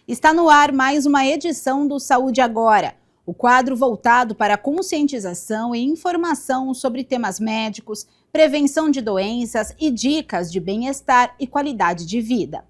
Está no ar mais uma edição do Saúde Agora, o quadro voltado para a conscientização e informação sobre temas médicos, prevenção de doenças e dicas de bem-estar e qualidade de vida.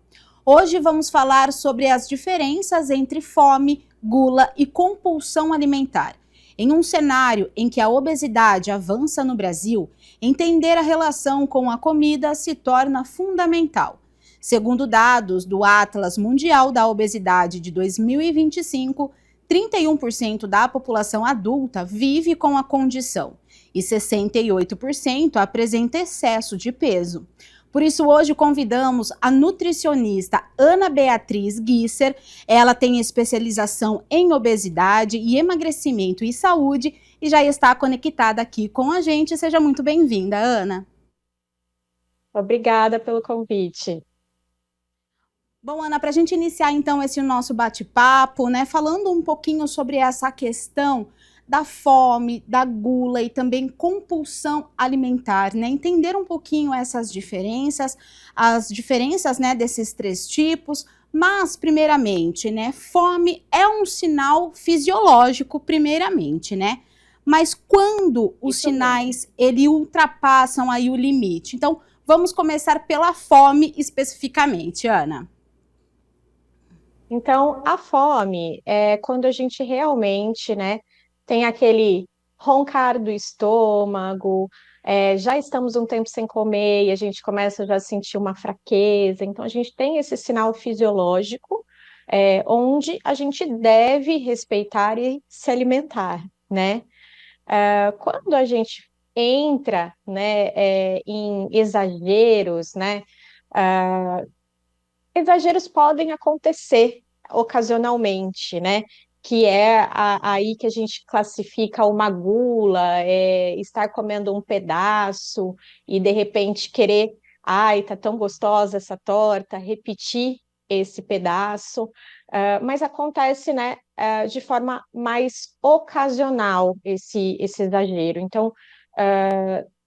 Hoje vamos falar sobre as diferenças entre fome, gula e compulsão alimentar. Em um cenário em que a obesidade avança no Brasil, entender a relação com a comida se torna fundamental. Segundo dados do Atlas Mundial da Obesidade de 2025, 31% da população adulta vive com a condição e 68% apresenta excesso de peso. Por isso, hoje convidamos a nutricionista Ana Beatriz Gisser. Ela tem especialização em obesidade e emagrecimento e saúde e já está conectada aqui com a gente. Seja muito bem-vinda, Ana. Obrigada pelo convite. Bom, Ana, para a gente iniciar então esse nosso bate-papo, né, falando um pouquinho sobre essa questão da fome, da gula e também compulsão alimentar, né, entender um pouquinho essas diferenças, as diferenças, né, desses três tipos, mas primeiramente, né, fome é um sinal fisiológico, primeiramente, né, mas quando os sinais, ele ultrapassam aí o limite. Então, vamos começar pela fome especificamente, Ana. Então, a fome é quando a gente realmente, né, tem aquele roncar do estômago, já estamos um tempo sem comer e a gente começa já a sentir uma fraqueza. Então, a gente tem esse sinal fisiológico, onde a gente deve respeitar e se alimentar, né? Quando a gente entra, né, em exageros, né? Exageros podem acontecer ocasionalmente, né? Que é aí que a gente classifica uma gula, estar comendo um pedaço e de repente querer, ai, tá tão gostosa essa torta, repetir esse pedaço, mas acontece, né, de forma mais ocasional esse exagero. Então,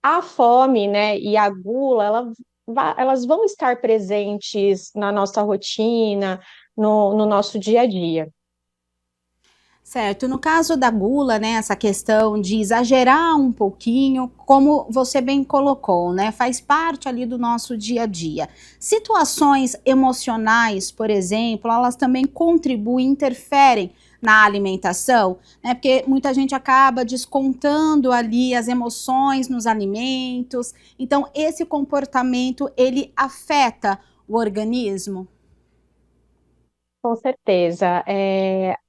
a fome, né, e a gula, elas vão estar presentes na nossa rotina, no nosso dia a dia. Certo, no caso da gula, né, essa questão de exagerar um pouquinho, como você bem colocou, né, faz parte ali do nosso dia a dia. Situações emocionais, por exemplo, elas também contribuem, interferem na alimentação, né, porque muita gente acaba descontando ali as emoções nos alimentos, então esse comportamento, ele afeta o organismo? Com certeza.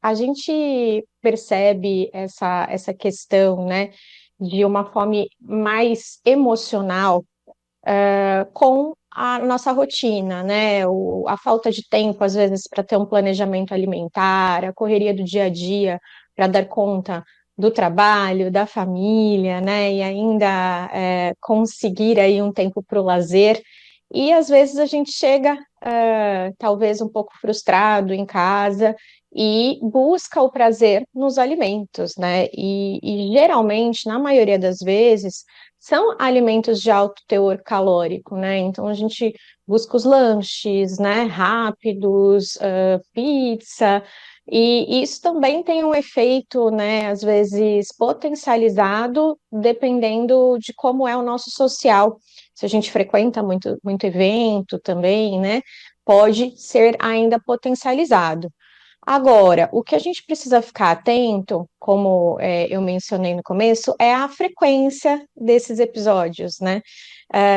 A gente percebe essa questão, né, de uma fome mais emocional, com a nossa rotina, né? A falta de tempo, às vezes, para ter um planejamento alimentar, a correria do dia a dia para dar conta do trabalho, da família, né? E ainda conseguir aí um tempo para o lazer. E às vezes a gente chega, talvez um pouco frustrado em casa e busca o prazer nos alimentos, né? E geralmente, na maioria das vezes, são alimentos de alto teor calórico, né? Então a gente busca os lanches, né, rápidos, pizza, e isso também tem um efeito, né, às vezes potencializado, dependendo de como é o nosso social. Se a gente frequenta muito evento também, né, pode ser ainda potencializado. Agora, o que a gente precisa ficar atento, como eu mencionei no começo, é a frequência desses episódios, né?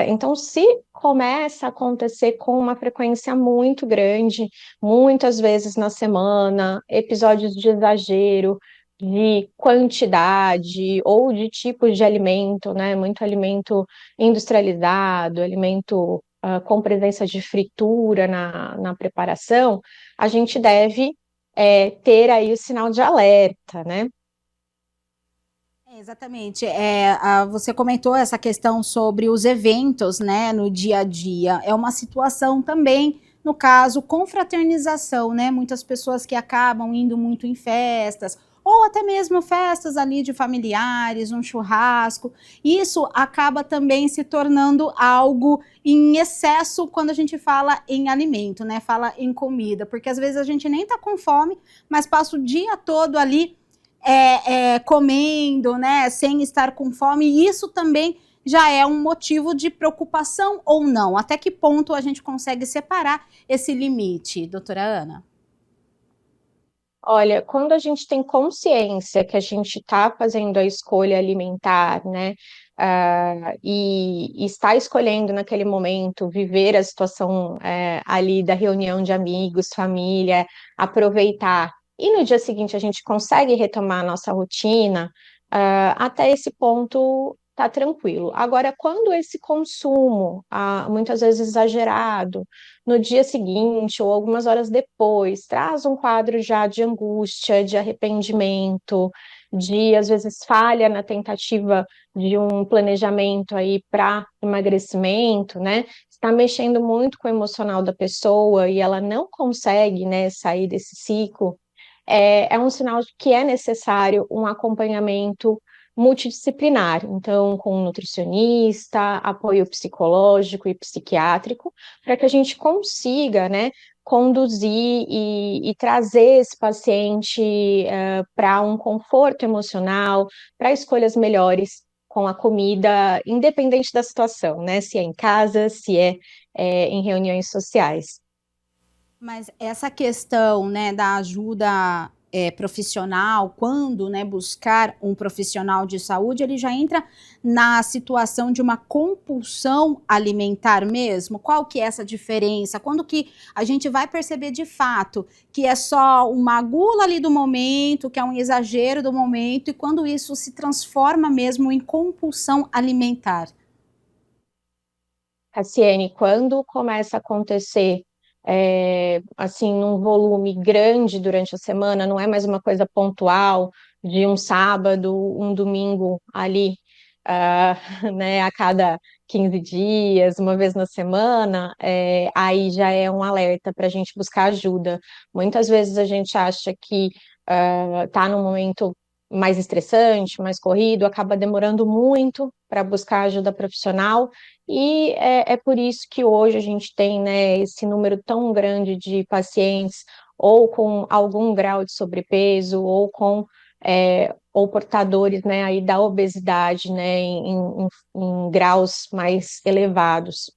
Então, se começa a acontecer com uma frequência muito grande, muitas vezes na semana, episódios de exagero, de quantidade ou de tipos de alimento, né? Muito alimento industrializado, alimento com presença de fritura na preparação, a gente deve ter aí o sinal de alerta, né? Exatamente. Você comentou essa questão sobre os eventos, né, no dia a dia. É uma situação também, no caso, confraternização, né? Muitas pessoas que acabam indo muito em festas, ou até mesmo festas ali de familiares, um churrasco. Isso acaba também se tornando algo em excesso quando a gente fala em alimento, né? Fala em comida, porque às vezes a gente nem tá com fome, mas passa o dia todo ali comendo, né? Sem estar com fome. E isso também já é um motivo de preocupação ou não? Até que ponto a gente consegue separar esse limite, doutora Ana? Olha, quando a gente tem consciência que a gente está fazendo a escolha alimentar, né, e está escolhendo naquele momento viver a situação ali da reunião de amigos, família, aproveitar, e no dia seguinte a gente consegue retomar a nossa rotina, até esse ponto tá tranquilo. Agora, quando esse consumo, muitas vezes exagerado, no dia seguinte ou algumas horas depois, traz um quadro já de angústia, de arrependimento, de às vezes falha na tentativa de um planejamento aí para emagrecimento, né? Está mexendo muito com o emocional da pessoa e ela não consegue, né, sair desse ciclo. É um sinal de que é necessário um acompanhamento multidisciplinar, então com um nutricionista, apoio psicológico e psiquiátrico, para que a gente consiga, né, conduzir e trazer esse paciente para um conforto emocional, para escolhas melhores com a comida, independente da situação, né? Se é em casa, se em reuniões sociais. Mas essa questão, né, da ajuda profissional, quando, né, buscar um profissional de saúde, ele já entra na situação de uma compulsão alimentar mesmo? Qual que é essa diferença? Quando que a gente vai perceber de fato que é só uma gula ali do momento, que é um exagero do momento, e quando isso se transforma mesmo em compulsão alimentar? Cassiane, quando começa a acontecer assim, num volume grande durante a semana, não é mais uma coisa pontual de um sábado, um domingo ali, ah, né, a cada 15 dias, uma vez na semana, aí já é um alerta para a gente buscar ajuda. Muitas vezes a gente acha que está num momento mais estressante, mais corrido, acaba demorando muito para buscar ajuda profissional, e é por isso que hoje a gente tem, né, esse número tão grande de pacientes ou com algum grau de sobrepeso ou portadores, né, aí da obesidade, né, em graus mais elevados.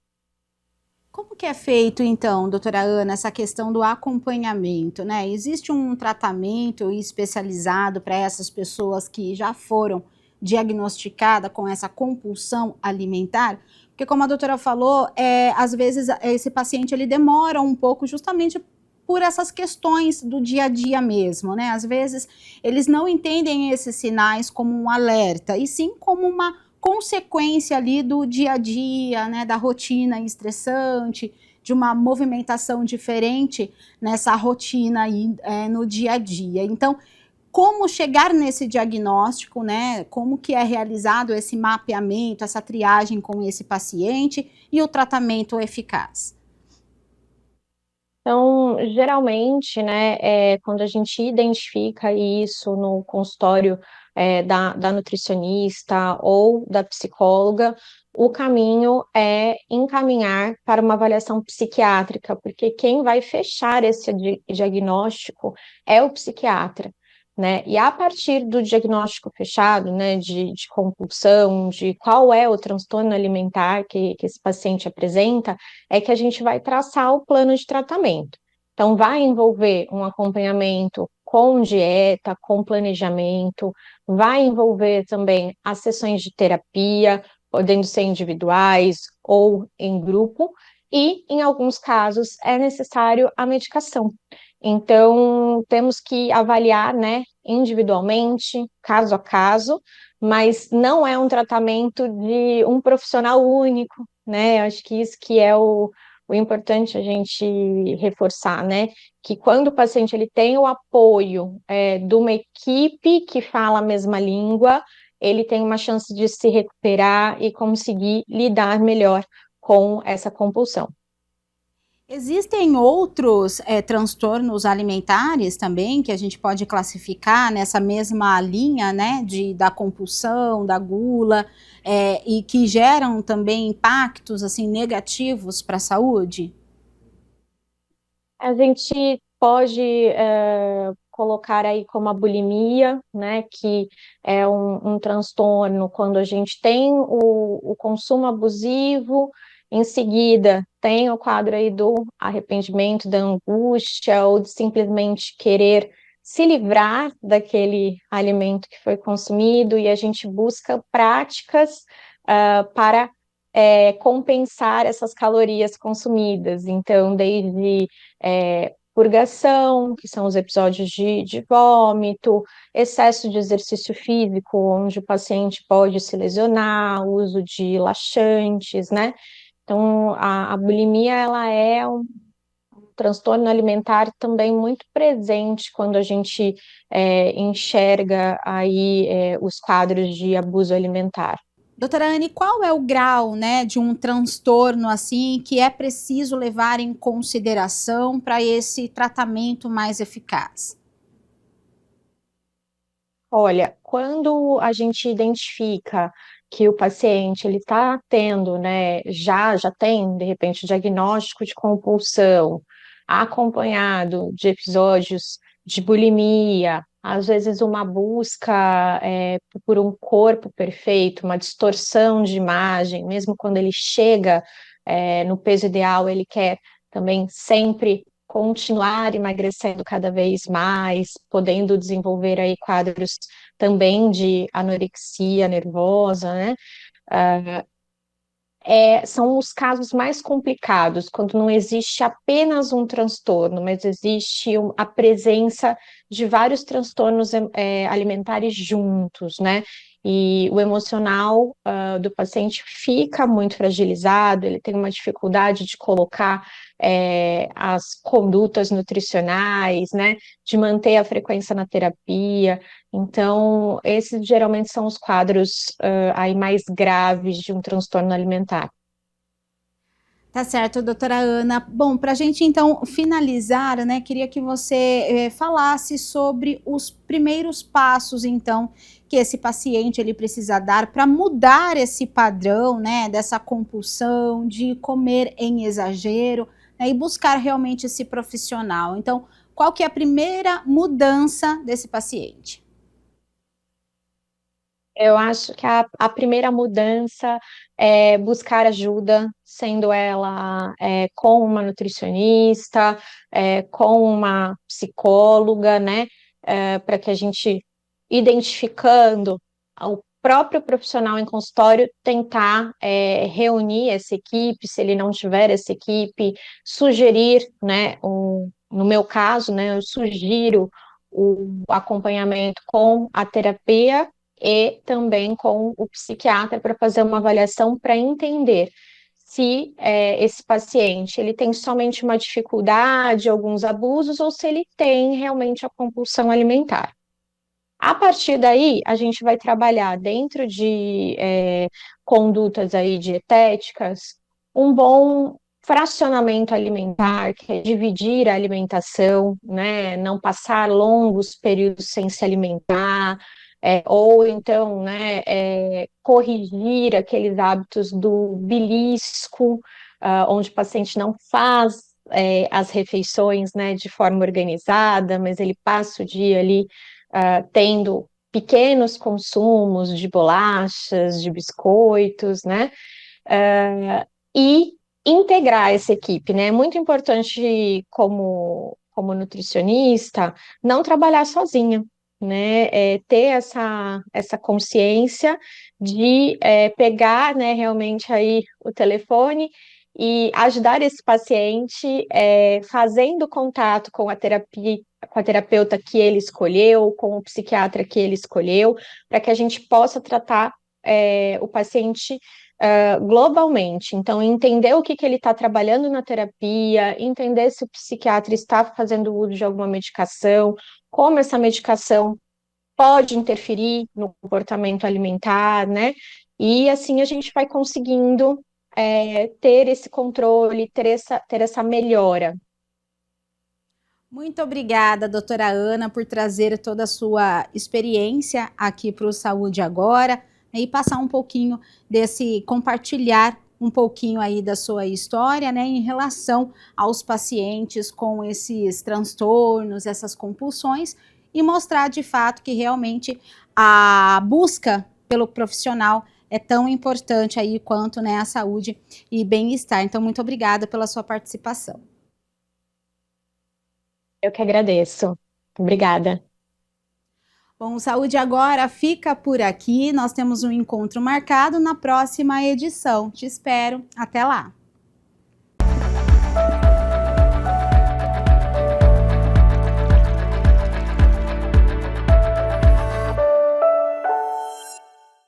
Como que é feito, então, doutora Ana, essa questão do acompanhamento, né? Existe um tratamento especializado para essas pessoas que já foram diagnosticadas com essa compulsão alimentar? Porque, como a doutora falou, às vezes esse paciente ele demora um pouco justamente por essas questões do dia a dia mesmo, né? Às vezes eles não entendem esses sinais como um alerta, e sim como uma consequência ali do dia a dia, né, da rotina estressante, de uma movimentação diferente nessa rotina aí no dia a dia. Então, como chegar nesse diagnóstico, né? Como que é realizado esse mapeamento, essa triagem com esse paciente e o tratamento eficaz? Então, geralmente, né, quando a gente identifica isso no consultório da nutricionista ou da psicóloga, o caminho é encaminhar para uma avaliação psiquiátrica, porque quem vai fechar esse diagnóstico é o psiquiatra, né? E a partir do diagnóstico fechado, né, de compulsão, de qual é o transtorno alimentar que esse paciente apresenta, é que a gente vai traçar o plano de tratamento. Então, vai envolver um acompanhamento com dieta, com planejamento, vai envolver também as sessões de terapia, podendo ser individuais ou em grupo, e, em alguns casos, é necessário a medicação. Então, temos que avaliar, né, individualmente, caso a caso, mas não é um tratamento de um profissional único, né? Acho que isso que é o importante a gente reforçar, né? Que quando o paciente ele tem o apoio de uma equipe que fala a mesma língua, ele tem uma chance de se recuperar e conseguir lidar melhor com essa compulsão. Existem outros transtornos alimentares também que a gente pode classificar nessa mesma linha, né, da compulsão, da gula, e que geram também impactos assim negativos para a saúde? A gente pode colocar aí como a bulimia, né, que é um transtorno quando a gente tem o consumo abusivo, em seguida tem o quadro aí do arrependimento, da angústia, ou de simplesmente querer se livrar daquele alimento que foi consumido, e a gente busca práticas para compensar essas calorias consumidas. Então, desde purgação, que são os episódios de vômito, excesso de exercício físico, onde o paciente pode se lesionar, uso de laxantes, né? Então, a bulimia, ela é um transtorno alimentar também muito presente quando a gente enxerga aí os quadros de abuso alimentar. Doutora Anne, qual é o grau, né, de um transtorno assim que é preciso levar em consideração para esse tratamento mais eficaz? Olha, quando a gente identifica que o paciente ele está tendo, né, já tem de repente diagnóstico de compulsão, acompanhado de episódios de bulimia, às vezes uma busca por um corpo perfeito, uma distorção de imagem, mesmo quando ele chega no peso ideal, ele quer também sempre continuar emagrecendo cada vez mais, podendo desenvolver aí quadros também de anorexia nervosa, né? São os casos mais complicados, quando não existe apenas um transtorno, mas existe a presença de vários transtornos alimentares juntos, né? E o emocional do paciente fica muito fragilizado, ele tem uma dificuldade de colocar as condutas nutricionais, né? De manter a frequência na terapia. Então, esses geralmente são os quadros aí mais graves de um transtorno alimentar. Tá certo, doutora Ana. Bom, para a gente então finalizar, né, queria que você falasse sobre os primeiros passos, então, que esse paciente ele precisa dar para mudar esse padrão, né, dessa compulsão de comer em exagero, né, e buscar realmente esse profissional. Então, qual que é a primeira mudança desse paciente? Eu acho que a primeira mudança é buscar ajuda, sendo ela com uma nutricionista, com uma psicóloga, né? Para que a gente, identificando o próprio profissional em consultório, tentar reunir essa equipe, se ele não tiver essa equipe, sugerir, né? No meu caso, né? Eu sugiro o acompanhamento com a terapia e também com o psiquiatra para fazer uma avaliação para entender se esse paciente ele tem somente uma dificuldade, alguns abusos, ou se ele tem realmente a compulsão alimentar. A partir daí, a gente vai trabalhar dentro de condutas aí dietéticas, um bom fracionamento alimentar, que é dividir a alimentação, né? Não passar longos períodos sem se alimentar, ou então, né, corrigir aqueles hábitos do belisco, onde o paciente não faz as refeições, né, de forma organizada, mas ele passa o dia ali tendo pequenos consumos de bolachas, de biscoitos, né? E integrar essa equipe, né? É muito importante, como nutricionista, não trabalhar sozinha, né? Ter essa consciência de pegar, né, realmente aí o telefone e ajudar esse paciente fazendo contato com a terapia, com a terapeuta que ele escolheu, com o psiquiatra que ele escolheu, para que a gente possa tratar o paciente globalmente. Então, entender o que, que ele está trabalhando na terapia, entender se o psiquiatra está fazendo uso de alguma medicação, como essa medicação pode interferir no comportamento alimentar, né? E assim a gente vai conseguindo ter esse controle, ter essa melhora. Muito obrigada, doutora Ana, por trazer toda a sua experiência aqui para o Saúde Agora, né, e passar um pouquinho compartilhar um pouquinho aí da sua história, né, em relação aos pacientes com esses transtornos, essas compulsões, e mostrar de fato que realmente a busca pelo profissional é tão importante aí quanto, né, a saúde e bem-estar. Então, muito obrigada pela sua participação. Eu que agradeço. Obrigada. Bom, o Saúde Agora fica por aqui. Nós temos um encontro marcado na próxima edição. Te espero. Até lá.